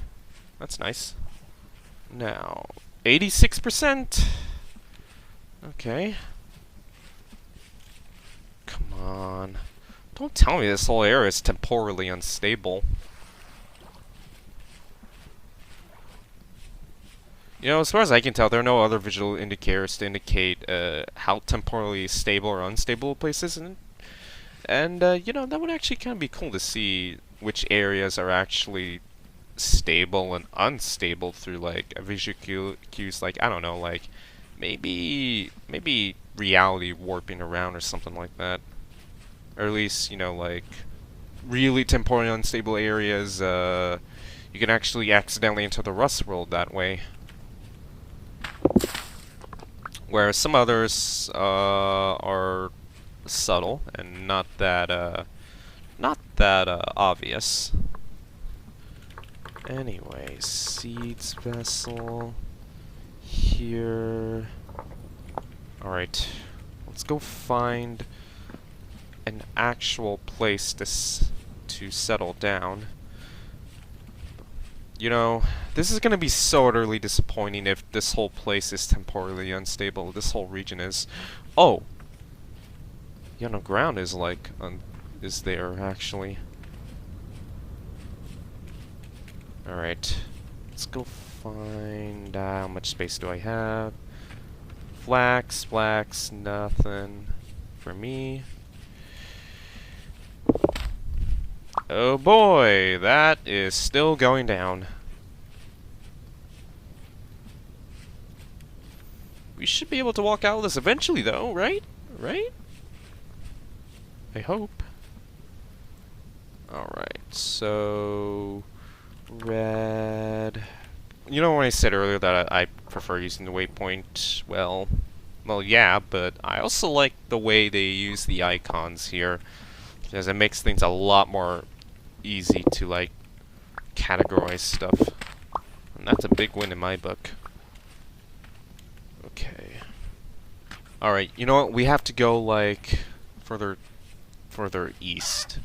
That's nice. Now, 86%. Okay. Come on. Don't tell me this whole area is temporally unstable. You know, as far as I can tell, there are no other visual indicators to indicate how temporally stable or unstable a place is. And you know, that would actually kind of be cool to see which areas are actually stable and unstable through, like, a visual cues, like, I don't know, like, maybe reality warping around or something like that. Or at least, you know, like really temporally unstable areas, you can actually accidentally enter the Rust world that way. Whereas some others are subtle and not that obvious. Anyway, seeds vessel here. Alright, let's go find an actual place to settle down. You know, this is gonna be so utterly disappointing if this whole place is temporally unstable. This whole region is. Oh! Yeah, no, ground is like, is there actually. Alright. Let's go find, how much space do I have? Flax, nothing for me. Oh boy, that is still going down. We should be able to walk out of this eventually though, right? Right? I hope. Alright, so red. You know when I said earlier that I prefer using the waypoint, well yeah, but I also like the way they use the icons here, because it makes things a lot more easy to like categorize stuff. And that's a big win in my book. Okay. Alright, you know what? We have to go like further east.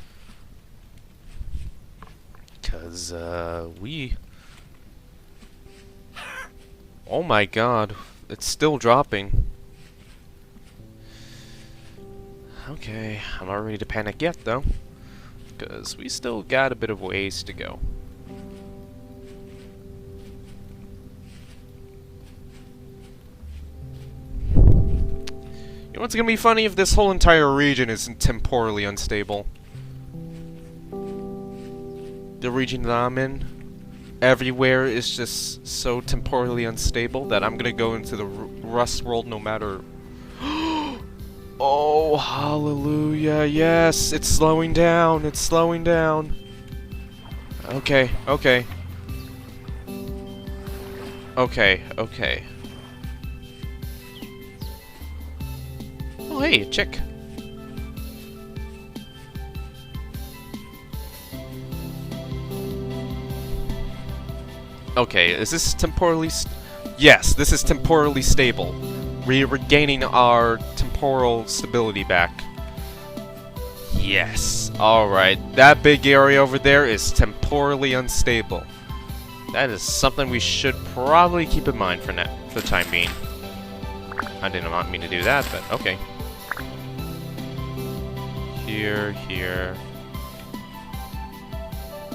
Cause we oh my god, it's still dropping. Okay, I'm not ready to panic yet though, because we still got a bit of ways to go. You know what's gonna be funny if this whole entire region is temporally unstable? The region that I'm in, everywhere is just so temporally unstable that I'm gonna go into the Rust world no matter. Oh, hallelujah, yes, it's slowing down, it's slowing down. Okay, okay. Okay, okay. Oh, hey, a chick. Okay, is this temporally yes, this is temporally stable. We're regaining our temporal stability back. Yes. Alright, that big area over there is temporally unstable. That is something we should probably keep in mind for the time being. I did not mean to do that, but okay. Here.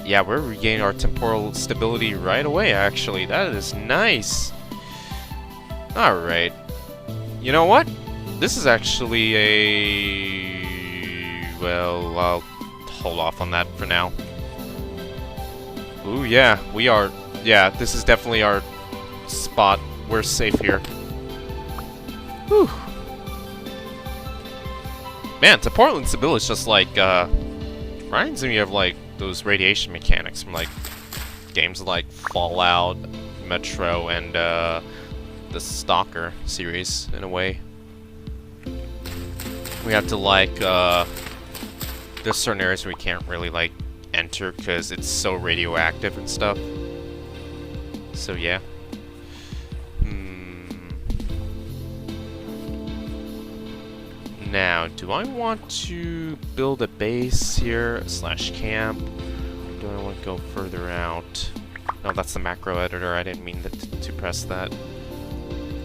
Yeah, we're regaining our temporal stability right away, actually. That is nice. Alright. You know what? This is actually a... well, I'll hold off on that for now. Ooh, yeah, we are... yeah, this is definitely our spot. We're safe here. Whew. Man, temporal instability is just like, reminds me of, like, those radiation mechanics from, like, games like Fallout, Metro, and, the Stalker series, in a way. We have to, like, there's certain areas we can't really, like, enter because it's so radioactive and stuff. So, yeah. Now, do I want to build a base here, / camp? Or do I want to go further out? No, that's the macro editor. I didn't mean to press that.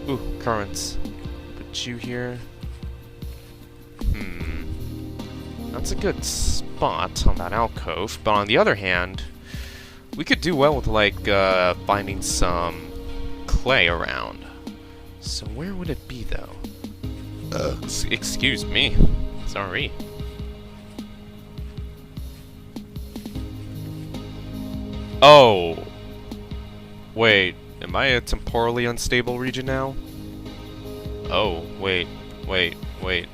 Ooh, currents. Put you here. That's a good spot on that alcove. But on the other hand, we could do well with, like, finding some clay around. So where would it be, though? Excuse me. Sorry. Oh. Wait, am I a temporally unstable region now? Oh, wait, wait, wait.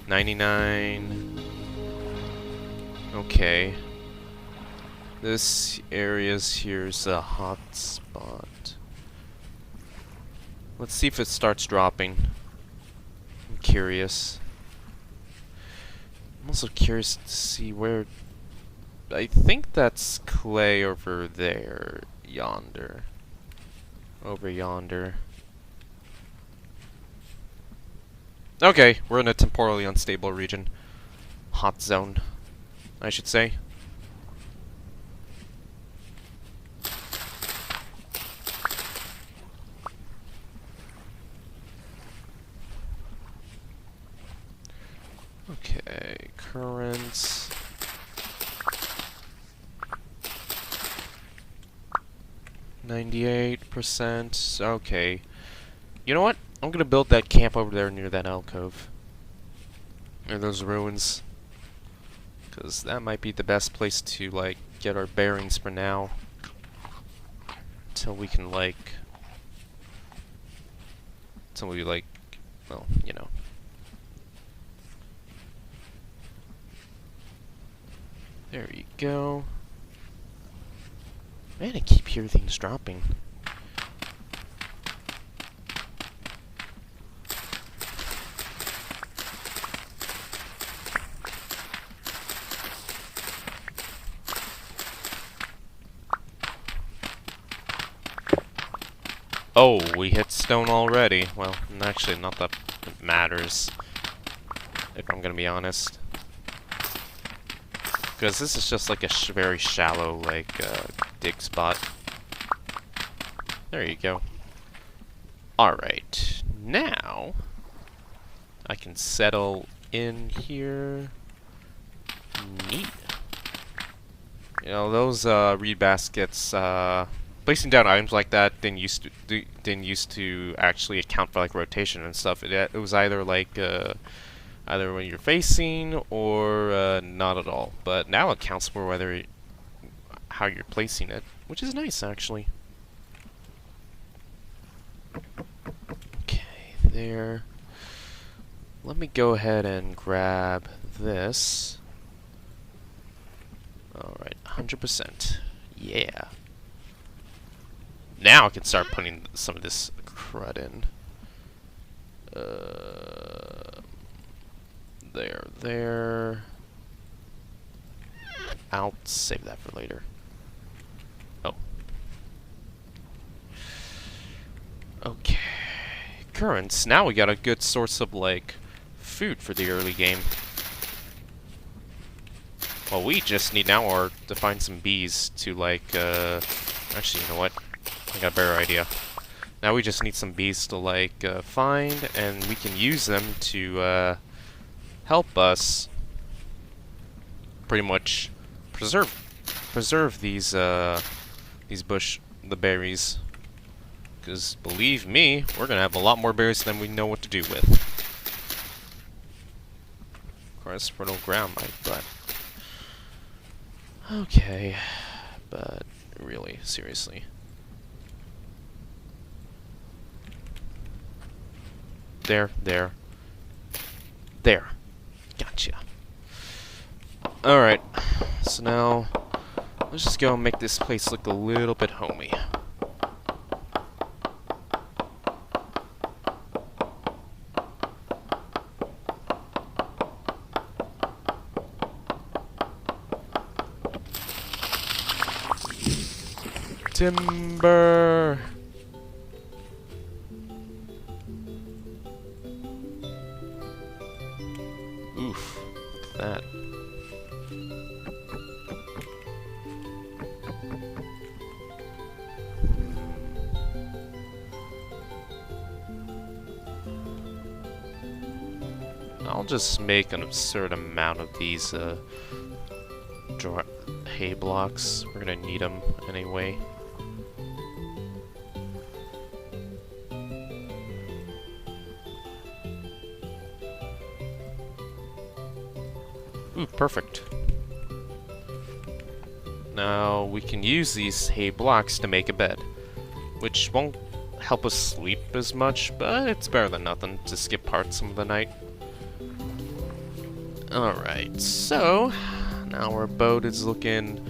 99. Okay. This area's here's a hot spot. Let's see if it starts dropping. I'm curious. I'm also curious to see where... I think that's clay over there. Yonder. Over yonder. Okay, we're in a temporally unstable region. Hot zone, I should say. Okay, currents. %. Okay. You know what? I'm gonna build that camp over there near that alcove. Near those ruins. Because that might be the best place to, like, get our bearings for now. Until we can, like... Until we, like... Well, you know. There you go. Man, I keep hearing things dropping. Oh, we hit stone already. Well, actually, not that it matters. If I'm gonna be honest. Because this is just like a very shallow, like, dig spot. There you go. Alright. Now, I can settle in here. Neat. You know, those, reed baskets, placing down items like that didn't used to actually account for, like, rotation and stuff. It was either, like, either when you're facing or not at all. But now it counts for whether how you're placing it, which is nice actually. Okay, there. Let me go ahead and grab this. Alright, 100%. Yeah. Now I can start putting some of this crud in. There. I'll save that for later. Oh. Okay. Currents. Now we got a good source of, like, food for the early game. What we just need now are to find some bees to, like, actually, you know what? I got a better idea. Now we just need some bees to, like, find, and we can use them to, help us pretty much preserve these the berries. Because believe me, we're gonna have a lot more berries than we know what to do with. Of course, fertile ground, my butt. Okay, but really, seriously. There. Gotcha. Alright, so now, let's just go and make this place look a little bit homey. Timber! Oof, look at that. I'll just make an absurd amount of these hay blocks. We're gonna need them anyway. Ooh, perfect. Now we can use these hay blocks to make a bed, which won't help us sleep as much, but it's better than nothing to skip parts of the night. Alright, so now our boat is looking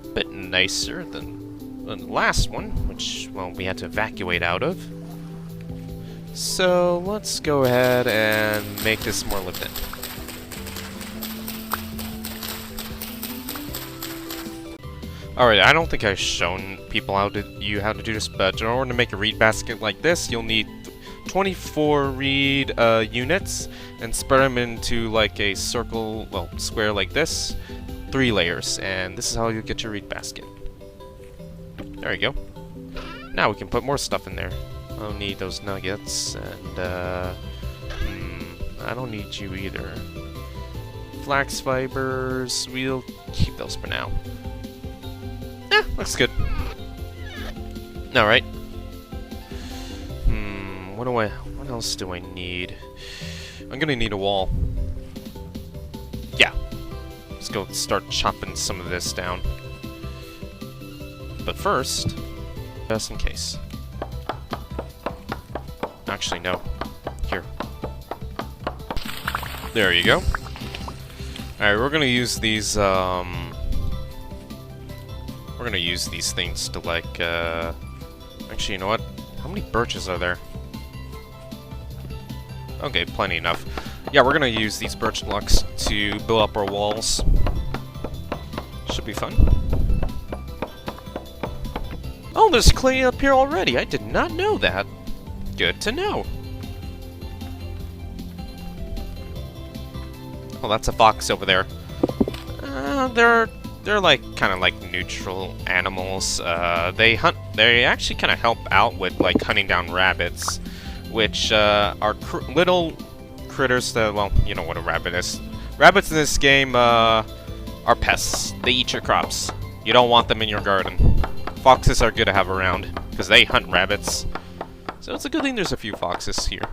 a bit nicer than the last one, which, well, we had to evacuate out of. So let's go ahead and make this more lived in. Alright, I don't think I've shown people how to do this, but in order to make a reed basket like this, you'll need 24 reed units and spread them into like a circle, well, square like this, 3 layers, and this is how you get your reed basket. There you go. Now we can put more stuff in there. I don't need those nuggets, and I don't need you either. Flax fibers, we'll keep those for now. Looks good. Alright. What else do I need? I'm gonna need a wall. Yeah. Let's go start chopping some of this down. But first, just in case. Actually, no. Here. There you go. Alright, we're gonna use these, we're gonna use these things to, like, actually, you know what? How many birches are there? Okay, plenty enough. Yeah, we're gonna use these birch blocks to build up our walls. Should be fun. Oh, there's clay up here already! I did not know that! Good to know! Oh, that's a fox over there. They're like kind of like neutral animals. They actually kind of help out with like hunting down rabbits, which are little critters that, well, you know what a rabbit is. Rabbits in this game are pests. They eat your crops. You don't want them in your garden. Foxes are good to have around because they hunt rabbits. So it's a good thing there's a few foxes here.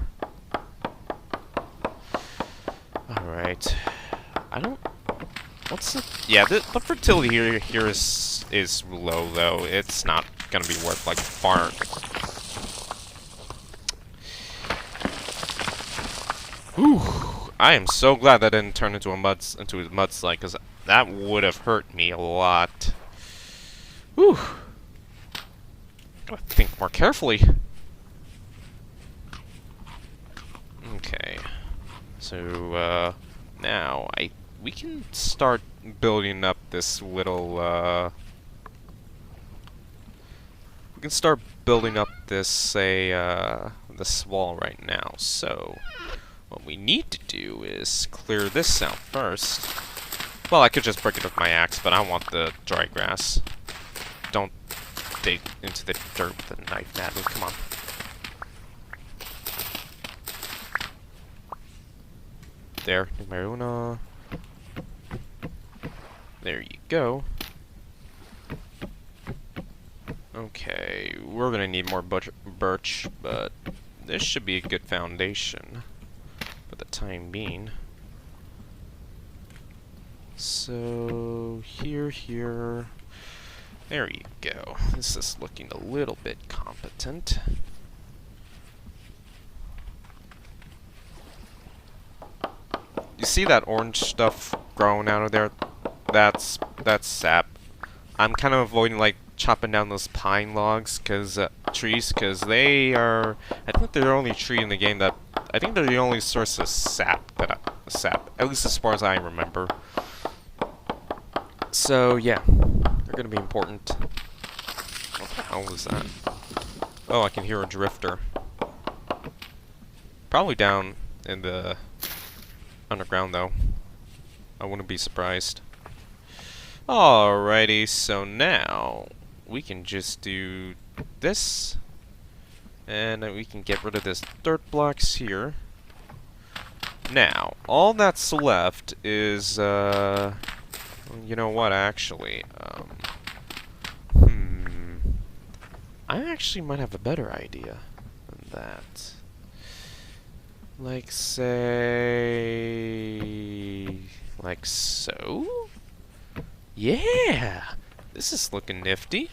Alright. I don't... What's the... Yeah, the fertility here is low, though. It's not gonna be worth, like, far... Whew. I am so glad that didn't turn into a mudslide, because that would have hurt me a lot. Whew. Gotta think more carefully. Okay. So, now, we can start building up this little, we can start building up this, say, this wall right now. So, what we need to do is clear this out first. Well, I could just break it with my axe, but I want the dry grass. Don't dig into the dirt with a knife, Natalie, come on. There, Maruna. There you go. Okay, we're gonna need more birch, but this should be a good foundation for the time being. So, here. There you go. This is looking a little bit competent. You see that orange stuff growing out of there? That's sap. I'm kind of avoiding, like, chopping down those pine logs, trees, because they are... I think they're the only tree in the game that... I think they're the only source of sap, at least as far as I remember. So, yeah. They're going to be important. What the hell was that? Oh, I can hear a drifter. Probably down in the underground, though. I wouldn't be surprised. Alrighty, so now we can just do this, and then we can get rid of this dirt blocks here. Now, all that's left is, you know what, actually, I actually might have a better idea than that. Like, say... like so? Yeah! This is looking nifty.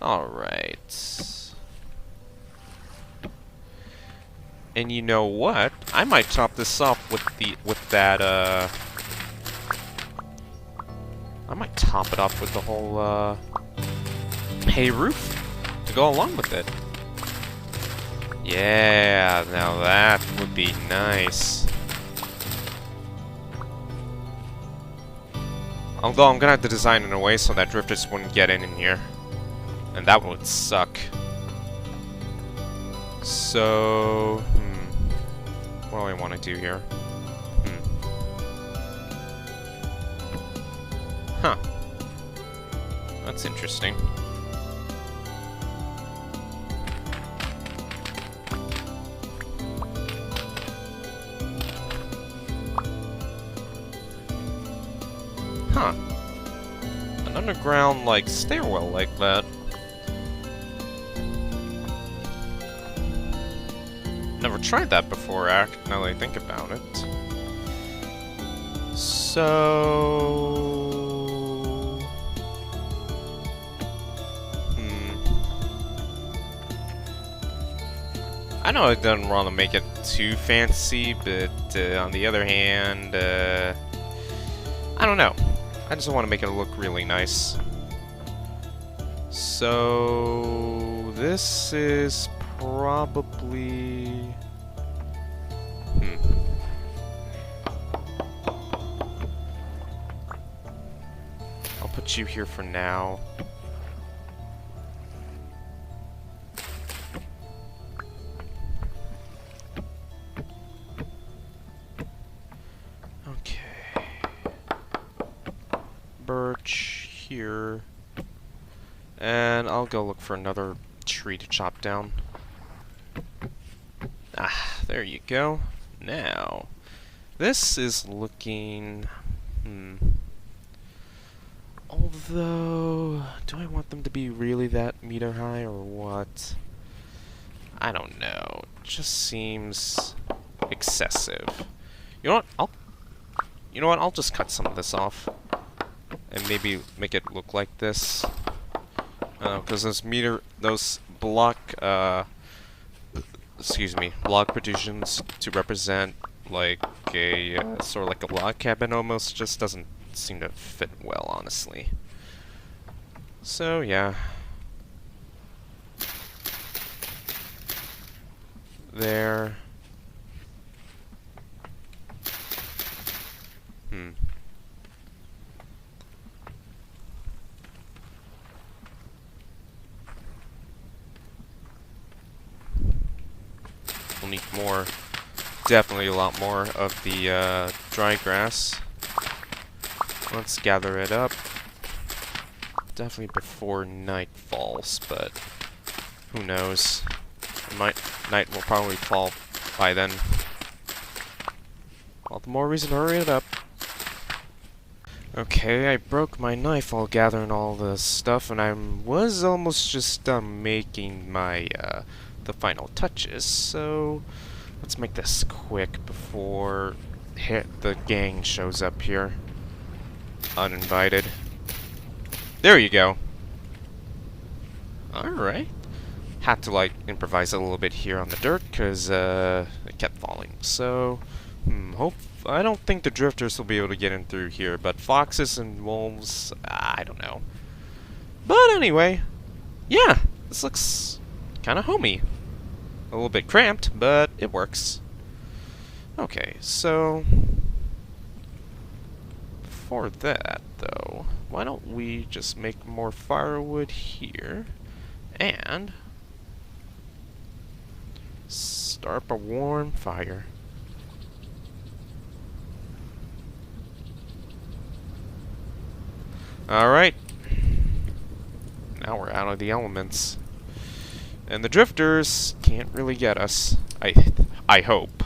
Alright. And you know what? I might top this off with that, I might top it off with the whole, hay roof to go along with it. Yeah, now that would be nice. Although I'm gonna have to design it in a way so that drifters wouldn't get in here. And that would suck. So, what do I want to do here? Huh. That's interesting. Huh. An underground, like, stairwell like that. Never tried that before, now that I think about it. So... I know I didn't want to make it too fancy, but on the other hand, I don't know. I just want to make it look really nice. So this is probably... I'll put you here for now. Okay. Birch here. And I'll go look for another tree to chop down. Ah, there you go. Now, this is looking... Although, do I want them to be really that meter high or what? I don't know. It just seems excessive. You know what? I'll just cut some of this off and maybe make it look like this. Because those block protrusions to represent like a sort of like a log cabin almost just doesn't seem to fit well, honestly. So yeah, there. We'll need more, definitely a lot more of the dry grass. Let's gather it up. Definitely before night falls, but who knows? Night will probably fall by then. All the more reason to hurry it up. Okay, I broke my knife while gathering all the stuff, and I was almost just done making my the final touches. So let's make this quick before the gang shows up here. Uninvited. There you go. Alright. Had to, like, improvise a little bit here on the dirt, because, it kept falling. So, I don't think the drifters will be able to get in through here, but foxes and wolves, I don't know. But anyway, yeah, this looks kind of homey. A little bit cramped, but it works. Okay, so... For that, though, why don't we just make more firewood here and start a warm fire. Alright. Now we're out of the elements. And the drifters can't really get us. I hope.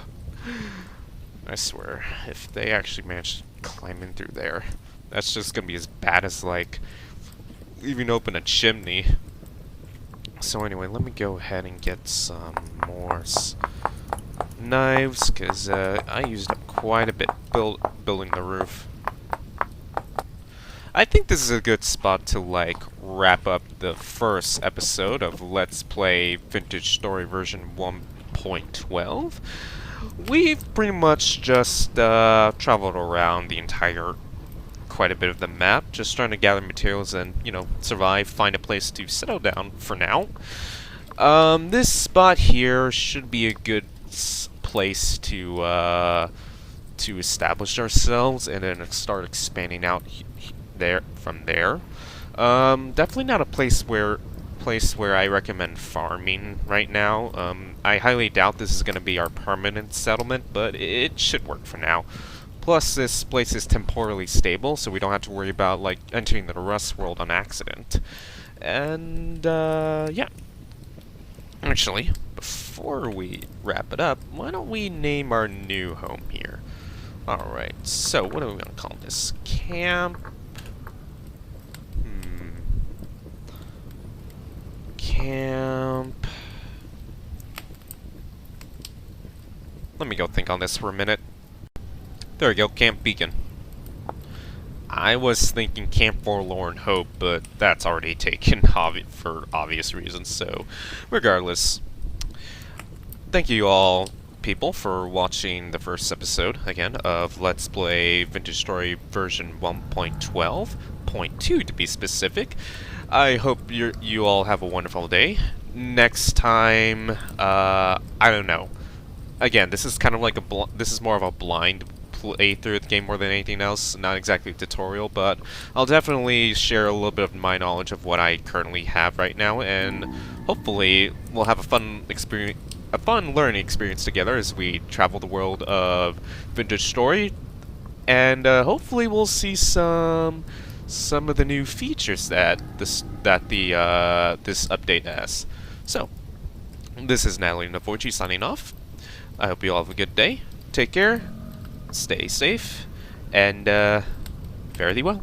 I swear, if they actually manage to climb in through there, that's just gonna be as bad as, like, leaving open a chimney. So anyway, let me go ahead and get some more knives, because I used up quite a bit building the roof. I think this is a good spot to, like, wrap up the first episode of Let's Play Vintage Story version 1.12. We've pretty much just traveled around the entire, quite a bit of the map, just trying to gather materials and, you know, survive, find a place to settle down for now. This spot here should be a good place to establish ourselves and then start expanding out there from there. Definitely not a place where I recommend farming right now. I highly doubt this is going to be our permanent settlement, but it should work for now. Plus, this place is temporally stable, so we don't have to worry about, like, entering the Rust world on accident. And, yeah. Actually, before we wrap it up, why don't we name our new home here? Alright, so what are we going to call this? Camp... Camp... Let me go think on this for a minute. There we go, Camp Beacon. I was thinking Camp Forlorn Hope, but that's already taken for obvious reasons, so regardless. Thank you all, people, for watching the first episode, again, of Let's Play Vintage Story version 1.12.2 to be specific. I hope you all have a wonderful day. Next time, I don't know. Again, this is kind of like this is more of a blind playthrough of the game more than anything else, not exactly a tutorial, but I'll definitely share a little bit of my knowledge of what I currently have right now, and hopefully we'll have a fun learning experience together as we travel the world of Vintage Story, and hopefully we'll see some of the new features that this update has. So, this is Natalie Navoichi signing off. I hope you all have a good day. Take care. Stay safe, and fare thee well.